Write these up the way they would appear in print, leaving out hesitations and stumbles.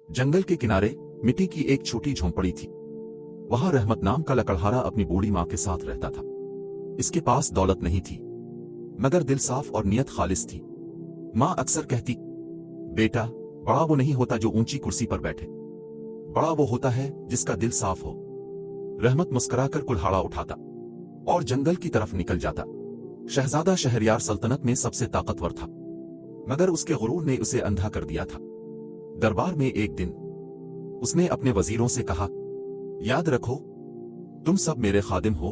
जंगल के किनारे मिट्टी की एक छोटी झोंपड़ी थी। वहां रहमत नाम का लकड़हारा अपनी बूढ़ी माँ के साथ रहता था। इसके पास दौलत नहीं थी, मगर दिल साफ और नियत खालिस थी। माँ अक्सर कहती, बेटा, बड़ा वो नहीं होता जो ऊंची कुर्सी पर बैठे, बड़ा वो होता है जिसका दिल साफ हो। रहमत मुस्कुराकर कुल्हाड़ा उठाता और जंगल की तरफ निकल जाता। शहजादा शहरयार सल्तनत में सबसे ताकतवर था, मगर उसके गुरूर ने उसे अंधा कर दिया था। दरबार में एक दिन उसने अपने वजीरों से कहा, याद रखो, तुम सब मेरे खादिम हो,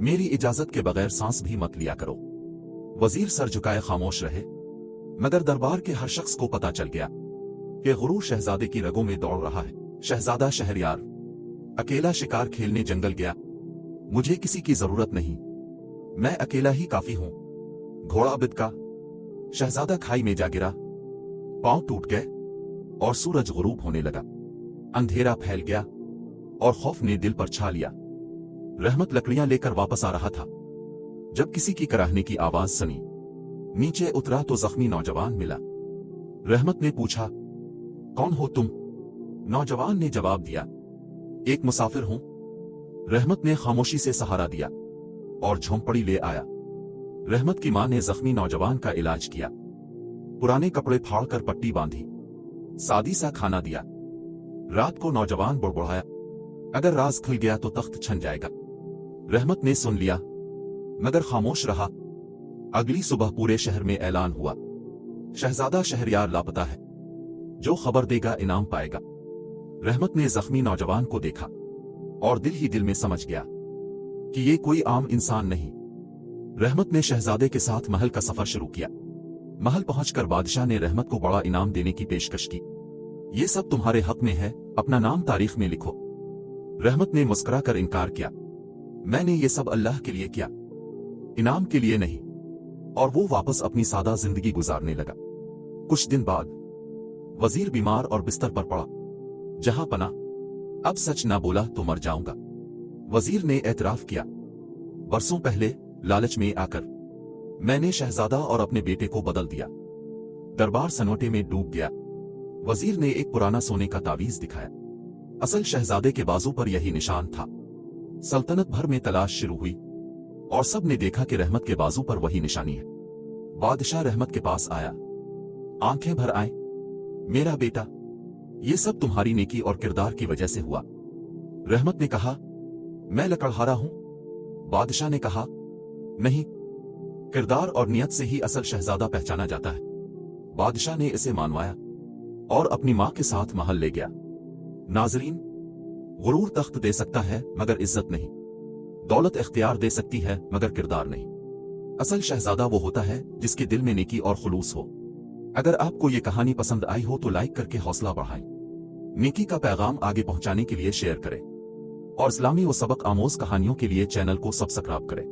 मेरी इजाजत के बगैर सांस भी मत लिया करो। वजीर सर झुकाए खामोश रहे, मगर दरबार के हर शख्स को पता चल गया कि गुरूर शहजादे की रगों में दौड़ रहा है। शहजादा शहरयार अकेला शिकार खेलने जंगल गया। मुझे किसी की जरूरत नहीं, मैं अकेला ही काफी हूं। घोड़ा बिदका, शहजादा खाई में जा गिरा, पांव टूट गए और सूरज गुरूब होने लगा। अंधेरा फैल गया और खौफ ने दिल पर छा लिया। रहमत लकड़ियां लेकर वापस आ रहा था जब किसी की कराहने की आवाज सुनी। नीचे उतरा तो जख्मी नौजवान मिला। रहमत ने पूछा, कौन हो तुम? नौजवान ने जवाब दिया, एक मुसाफिर हूं। रहमत ने खामोशी से सहारा दिया और झोंपड़ी ले आया। रहमत की मां ने जख्मी नौजवान का इलाज किया, पुराने कपड़े फाड़कर पट्टी बांधी, सादी सा खाना दिया। रात को नौजवान बुड़बुड़ाया, अगर राज खुल गया तो तख्त छन जाएगा। रहमत ने सुन लिया, मगर खामोश रहा। अगली सुबह पूरे शहर में ऐलान हुआ, शहजादा शहरयार लापता है, जो खबर देगा इनाम पाएगा। रहमत ने जख्मी नौजवान को देखा और दिल ही दिल में समझ गया कि ये कोई आम इंसान नहीं। रहमत ने शहजादे के साथ महल का सफर शुरू किया। महल पहुंचकर बादशाह ने रहमत को बड़ा इनाम देने की पेशकश की। ये सब तुम्हारे हक में है, अपना नाम तारीख में लिखो। रहमत ने मुस्कुराकर इनकार किया, मैंने ये सब अल्लाह के लिए किया, इनाम के लिए नहीं। और वो वापस अपनी सादा जिंदगी गुजारने लगा। कुछ दिन बाद वजीर बीमार और बिस्तर पर पड़ा। जहां पना, अब सच ना बोला तो मर जाऊंगा। वजीर ने एतराफ किया, बरसों पहले लालच में आकर मैंने शहजादा और अपने बेटे को बदल दिया। दरबार सन्नाटे में डूब गया। वजीर ने एक पुराना सोने का तावीज दिखाया। असल शहजादे के बाजू पर यही निशान था। सल्तनत भर में तलाश शुरू हुई और सब ने देखा कि रहमत के बाजू पर वही निशानी है। बादशाह रहमत के पास आया, आंखें भर आए, मेरा बेटा, ये सब तुम्हारी नेकी और किरदार की वजह से हुआ। रहमत ने कहा, मैं लकड़हारा हूं? बादशाह ने कहा, नहीं, किरदार और नियत से ही असल शहजादा पहचाना जाता है। बादशाह ने इसे मानवाया और अपनी मां के साथ महल ले गया। नाजरीन, गुरूर तख्त दे सकता है मगर इज्जत नहीं, दौलत इख्तियार दे सकती है मगर किरदार नहीं। असल शहजादा वो होता है जिसके दिल में नेकी और खुलूस हो। अगर आपको ये कहानी पसंद आई हो तो लाइक करके हौसला बढ़ाएं। नेकी का पैगाम आगे पहुंचाने के लिए शेयर करें और इस्लामी व सबक आमोज कहानियों के लिए चैनल को सब्सक्राइब करें।